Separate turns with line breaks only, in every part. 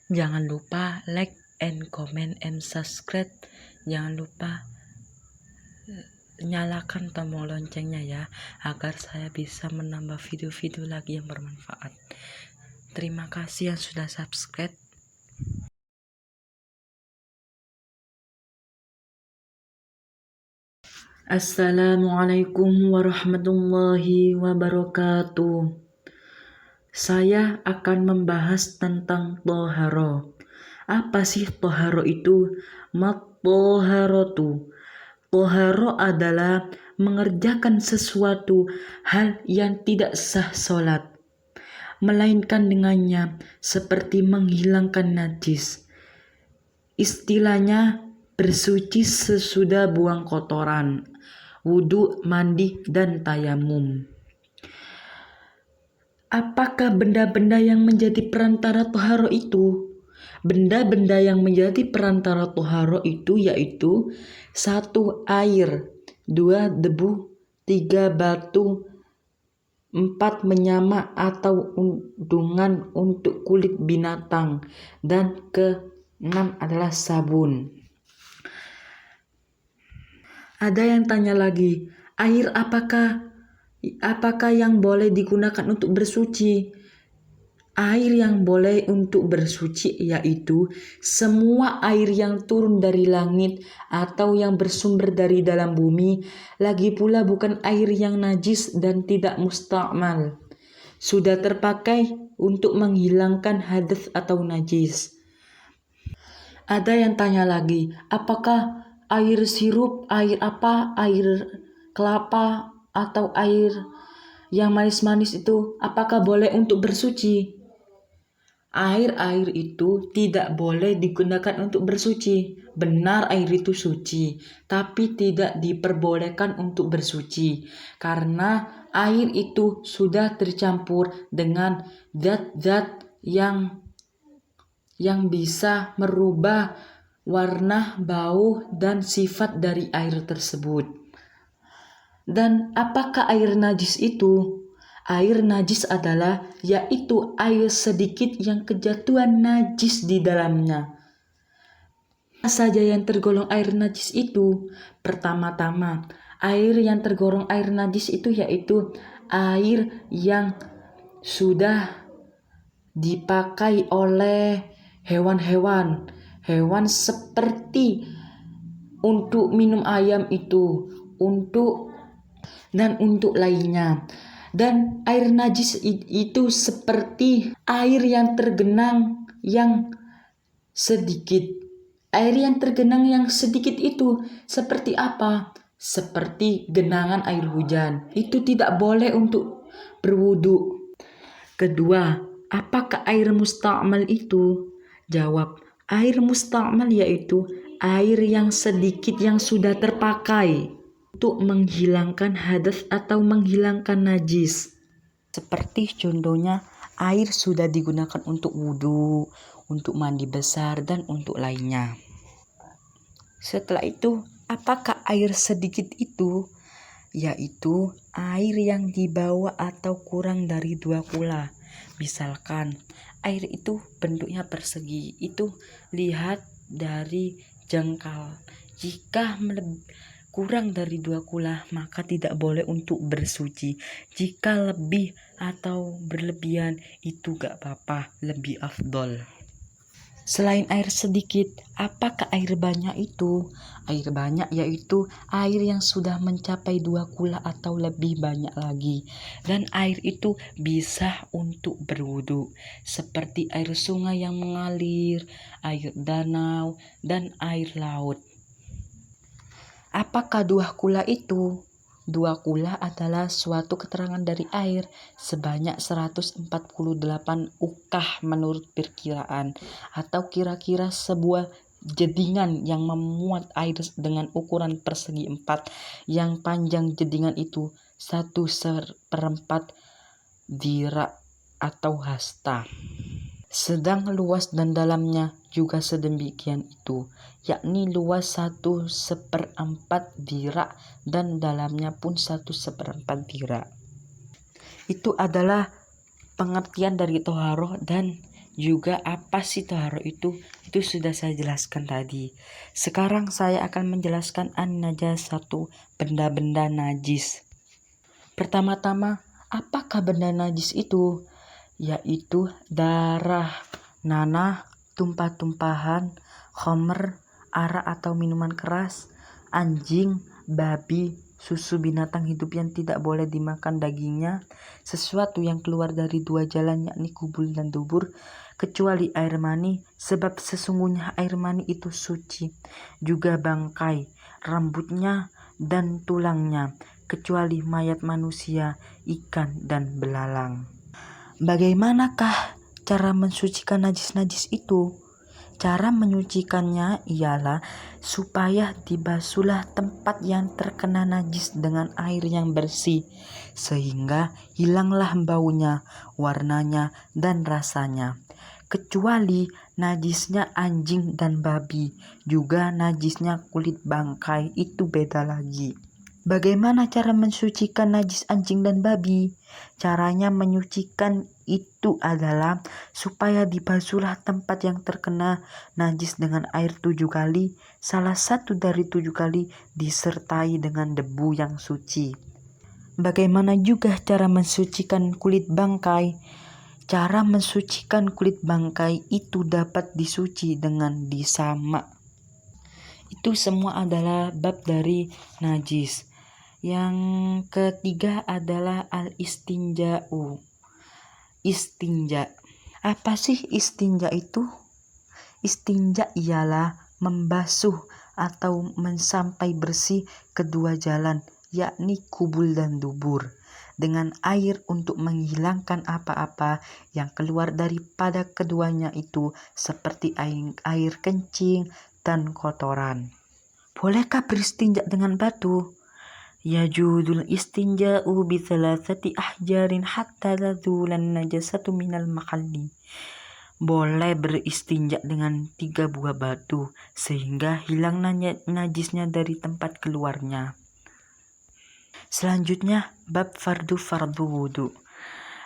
Jangan lupa like and comment and subscribe. Jangan lupa nyalakan tombol loncengnya ya, agar saya bisa menambah video-video lagi yang bermanfaat. Terima kasih yang sudah subscribe. Assalamualaikum warahmatullahi wabarakatuh. Saya akan membahas tentang toharo. Apa sih toharo itu? Toharatu. Toharo adalah mengerjakan sesuatu hal yang tidak sah sholat, melainkan dengannya, seperti menghilangkan najis. Istilahnya bersuci sesudah buang kotoran, wudhu, mandi, dan tayamum. Apakah benda-benda yang menjadi perantara toharo itu? Benda-benda yang menjadi perantara toharo itu yaitu 1. Air, 2. Debu, 3. Batu, 4. Menyama atau undungan untuk kulit binatang, dan ke-6 adalah sabun. Ada yang tanya lagi, air apakah yang boleh digunakan untuk bersuci? Air yang boleh untuk bersuci yaitu semua air yang turun dari langit atau yang bersumber dari dalam bumi, lagi pula bukan air yang najis dan tidak musta'mal, sudah terpakai untuk menghilangkan hadas atau najis. Ada yang tanya lagi, apakah air sirup, air kelapa, atau air yang manis-manis itu apakah boleh untuk bersuci? Air itu tidak boleh digunakan untuk bersuci. Benar, air itu suci, tapi tidak diperbolehkan untuk bersuci karena air itu sudah tercampur dengan zat-zat yang bisa merubah warna, bau, dan sifat dari air tersebut. Dan apakah air najis itu? Air najis adalah yaitu air sedikit yang kejatuhan najis di dalamnya. Apa saja yang tergolong air najis itu? Pertama-tama, air yang tergolong air najis itu yaitu air yang sudah dipakai oleh hewan seperti untuk minum ayam itu, untuk lainnya. Dan air najis itu seperti air yang tergenang yang sedikit. Air yang tergenang yang sedikit itu seperti apa? Seperti genangan air hujan. Itu tidak boleh untuk berwudu. Kedua, apakah air musta'mal itu? Jawab, air musta'mal yaitu air yang sedikit yang sudah terpakai untuk menghilangkan hadas atau menghilangkan najis. Seperti contohnya air sudah digunakan untuk wudhu, untuk mandi besar, dan untuk lainnya. Setelah itu, apakah air sedikit itu? Yaitu air yang dibawa atau kurang dari 2 kula. Misalkan air itu bentuknya persegi, itu lihat dari jengkal. Jika kurang dari 2 kula maka tidak boleh untuk bersuci. Jika lebih atau berlebihan itu gak apa-apa, lebih afdol. Selain air sedikit, apakah air banyak itu? Air banyak yaitu air yang sudah mencapai 2 kula atau lebih banyak lagi. Dan air itu bisa untuk berwudu, seperti air sungai yang mengalir, air danau, dan air laut. Apakah 2 kula itu? 2 kula adalah suatu keterangan dari air sebanyak 148 ukah menurut perkiraan, atau kira-kira sebuah jedingan yang memuat air dengan ukuran persegi 4 yang panjang jedingan itu 1/4 dirak atau hasta. Sedang luas dan dalamnya juga sedemikian itu, yakni luas 1/4 dirak dan dalamnya pun 1/4 dirak. Itu adalah pengertian dari toharoh, dan juga apa sih toharo itu sudah saya jelaskan tadi. Sekarang saya akan menjelaskan an-najasatu, benda-benda najis. Pertama-tama, apakah benda najis itu? Yaitu darah, nanah, tumpah-tumpahan, khamr, arak atau minuman keras, anjing, babi, susu binatang hidup yang tidak boleh dimakan dagingnya, sesuatu yang keluar dari dua jalan yakni kubul dan dubur, kecuali air mani, sebab sesungguhnya air mani itu suci, juga bangkai, rambutnya dan tulangnya, kecuali mayat manusia, ikan dan belalang. Bagaimanakah cara mensucikan najis-najis itu? Cara menyucikannya ialah supaya dibasuhlah tempat yang terkena najis dengan air yang bersih, sehingga hilanglah baunya, warnanya, dan rasanya. Kecuali najisnya anjing dan babi, juga najisnya kulit bangkai, itu beda lagi. Bagaimana cara mensucikan najis anjing dan babi? Caranya menyucikan itu adalah supaya dibasuhlah tempat yang terkena najis dengan air 7 kali, salah satu dari 7 kali disertai dengan debu yang suci. Bagaimana juga cara mensucikan kulit bangkai? Cara mensucikan kulit bangkai itu dapat disuci dengan disamak. Itu semua adalah bab dari najis. Yang ketiga adalah al-istinja'u. Istinja. Apa sih istinja itu? Istinja ialah membasuh atau mensampai bersih kedua jalan, yakni kubul dan dubur, dengan air untuk menghilangkan apa-apa yang keluar daripada keduanya itu, seperti air kencing dan kotoran. Bolehkah beristinja dengan batu? Yajudul istinja'u bi thalathati ahjarin hatta tazulan najasatu minal mahalli. Boleh beristinja dengan 3 buah batu sehingga hilang najisnya dari tempat keluarnya. Selanjutnya bab fardu wudu.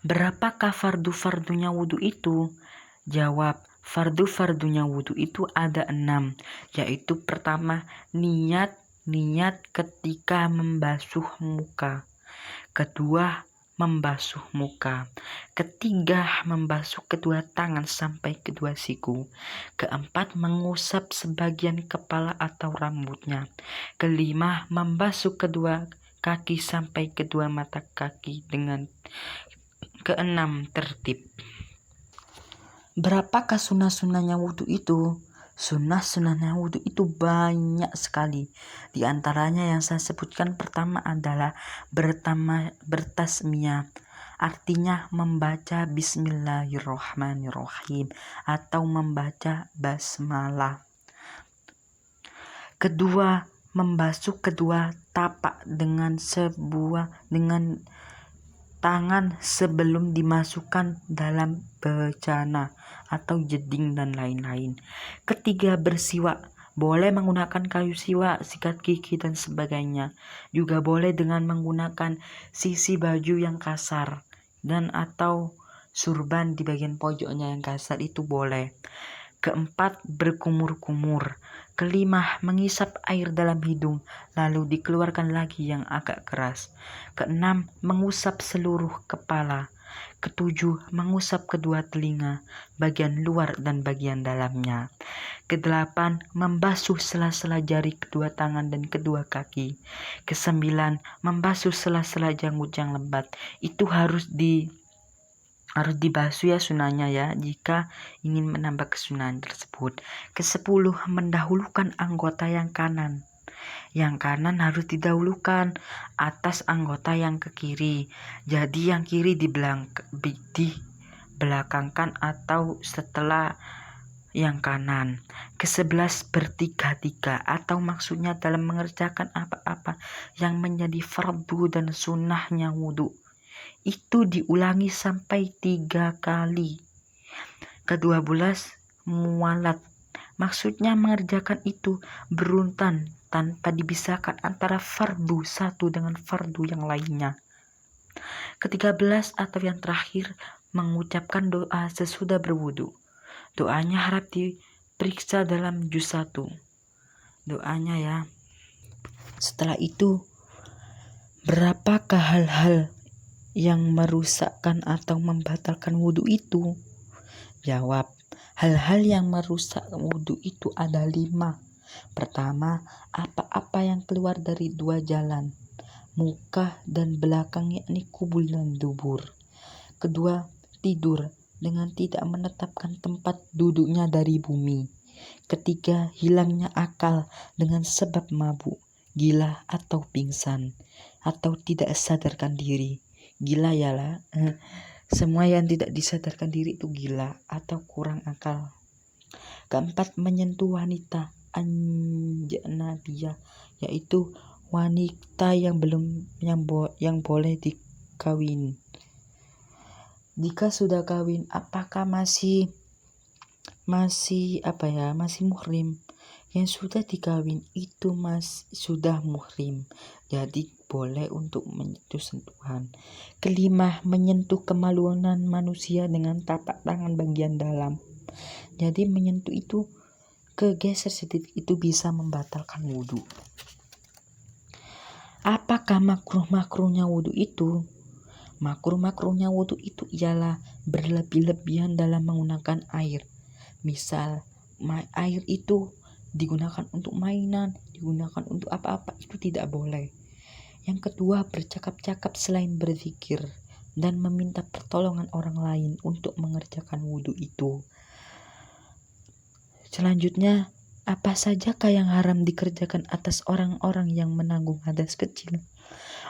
Berapakah fardu-fardunya wudu itu? Jawab, fardu-fardunya wudu itu ada 6, yaitu pertama niat ketika membasuh muka, kedua membasuh muka, ketiga membasuh kedua tangan sampai kedua siku, keempat mengusap sebagian kepala atau rambutnya, kelima membasuh kedua kaki sampai kedua mata kaki, dengan keenam tertib. Berapakah sunnah-sunnahnya wudhu itu? Sunnah-sunnahnya wudhu itu banyak sekali. Di antaranya yang saya sebutkan pertama adalah bertasmiyah, artinya membaca bismillahirrohmanirrohim atau membaca basmalah. Kedua, membasuh kedua tapak dengan tangan sebelum dimasukkan dalam bejana atau jeding dan lain-lain. Ketiga, bersiwak. Boleh menggunakan kayu siwak, sikat gigi dan sebagainya. Juga boleh dengan menggunakan sisi baju yang kasar dan atau surban di bagian pojoknya yang kasar, itu boleh. Keempat, berkumur-kumur. Kelima, mengisap air dalam hidung lalu dikeluarkan lagi yang agak keras. Keenam, mengusap seluruh kepala. Ketujuh, mengusap kedua telinga, bagian luar dan bagian dalamnya. Kedelapan, membasuh sela-sela jari kedua tangan dan kedua kaki. Kesembilan, membasuh sela-sela janggut yang lebat. Itu harus dibasuh ya sunahnya ya, jika ingin menambah kesunahan tersebut. Kesepuluh, mendahulukan anggota yang kanan. Yang kanan harus didahulukan atas anggota yang ke kiri. Jadi yang kiri dibelakangkan atau setelah yang kanan. Ke-11, bertiga-tiga atau maksudnya dalam mengerjakan apa-apa yang menjadi fardu dan sunnahnya wudhu, itu diulangi sampai 3 kali. Ke-12, mualat. Maksudnya mengerjakan itu berurutan tanpa dipisahkan antara fardu satu dengan fardu yang lainnya. Ke-13 atau yang terakhir, mengucapkan doa sesudah berwudu. Doanya harap diperiksa dalam juz 1. Doanya ya. Setelah itu, berapakah hal-hal yang merusakkan atau membatalkan wudhu itu? Jawab, hal-hal yang merusak wudhu itu ada 5. Pertama, apa-apa yang keluar dari 2 jalan, muka dan belakang, yakni kubul dan dubur. Kedua, tidur dengan tidak menetapkan tempat duduknya dari bumi. Ketiga, hilangnya akal dengan sebab mabuk, gila atau pingsan, atau tidak sadarkan diri. Gila yalah. Semua yang tidak disadarkan diri itu gila atau kurang akal. Keempat, menyentuh wanita anjnabiyah, yaitu wanita yang boleh dikawin. Jika sudah kawin, apakah masih muhrim? Yang sudah dikawin itu sudah muhrim, jadi boleh untuk menyentuh sentuhan. Kelima, menyentuh kemaluan manusia dengan tapak tangan bagian dalam. Jadi menyentuh itu kegeser sedikit itu bisa membatalkan wudhu. Apakah makruh-makruhnya wudhu itu? Makruh-makruhnya wudhu itu ialah berlebih-lebihan dalam menggunakan air. Misal air itu digunakan untuk mainan, digunakan untuk apa-apa, itu tidak boleh. Yang kedua, bercakap-cakap selain berzikir dan meminta pertolongan orang lain untuk mengerjakan wudhu itu. Selanjutnya, apa sajakah yang haram dikerjakan atas orang-orang yang menanggung hadas kecil?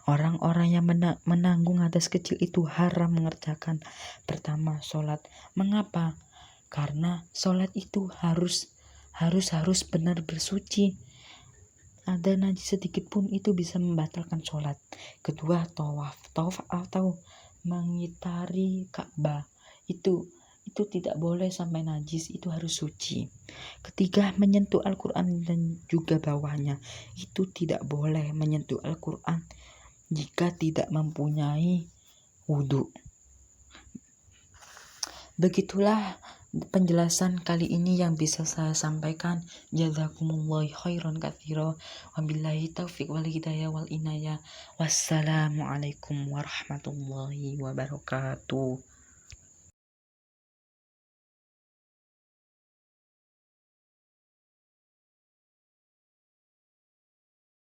Orang-orang yang menanggung hadas kecil itu haram mengerjakan. Pertama, sholat. Mengapa? Karena sholat itu harus benar bersuci. Ada najis sedikit pun itu bisa membatalkan sholat. Kedua, tawaf atau mengitari Ka'bah. Itu tidak boleh sampai najis, itu harus suci. Ketiga, menyentuh Al-Quran dan juga bawahnya. Itu tidak boleh menyentuh Al-Quran jika tidak mempunyai wudhu. Begitulah penjelasan kali ini yang bisa saya sampaikan. Jazakumullahu khairan katsira. Wabillahi taufiq wal hidayah wal inayah. Wassalamualaikum warahmatullahi wabarakatuh.